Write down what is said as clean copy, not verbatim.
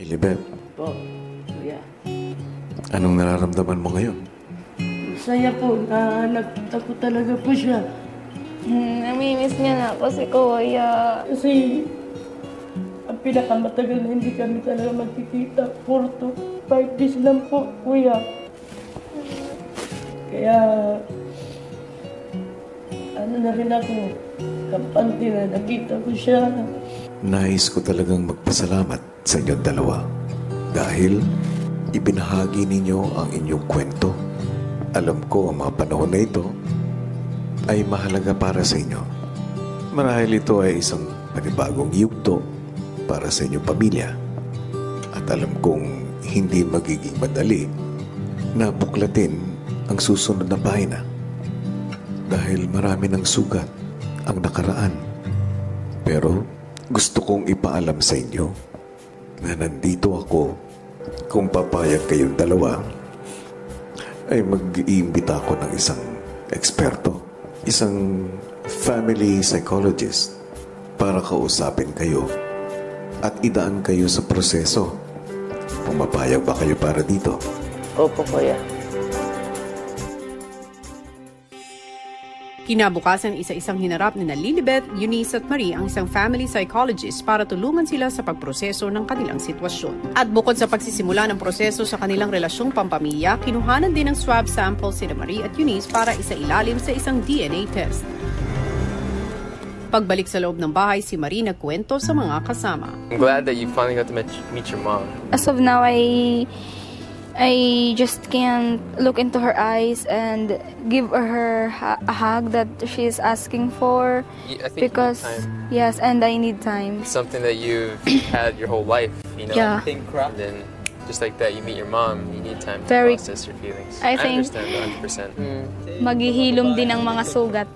Lilibet, Po, kuya. anong nararamdaman mo ngayon? Masaya po, nakita ko talaga po siya. Namimiss niya na ako si Kuya. Kasi ang pinakamatagal na hindi kami talaga magkikita, 4 to 5 days lang po, kuya. Kaya, ano na rin ako, kampante na nakita ko siya. Nais ko talagang magpasalamat sa inyong dalawa dahil ibinahagi ninyo ang inyong kwento. Alam ko ang mga panahon na ito ay mahalaga para sa inyo. Marahil ito ay isang panibagong yugto para sa inyong pamilya. At alam kong hindi magiging madali na buklatin ang susunod na pahina dahil marami ng sugat ang nakaraan. Pero gusto kong ipaalam sa inyo na nandito ako kung papayag kayong dalawa ay mag-iimbita ako ng isang eksperto, isang family psychologist para kausapin kayo at idaan kayo sa proseso. Pumapayag ba kayo para dito? Opo, kuya. Kinabukasan, isa-isang hinarap ni Lilibet, Eunice at Marie ang isang family psychologist para tulungan sila sa pagproseso ng kanilang sitwasyon. At bukod sa pagsisimula ng proseso sa kanilang relasyong pampamilya, kinuhanan din ng swab sample sina Marie at Eunice para isailalim sa isang DNA test. Pagbalik sa loob ng bahay, si Marie nagkwento sa mga kasama. I'm glad that you finally got to meet your mom. As of now, I just can't look into her eyes and give her a hug that she is asking for. I think because you need time. yes, and I need time. It's something that you've had your whole life, you know. Yeah. And then just like that, you meet your mom, you need time to Very- process your feelings. I think- understand 100%. Maghihilom din ang mga sugat.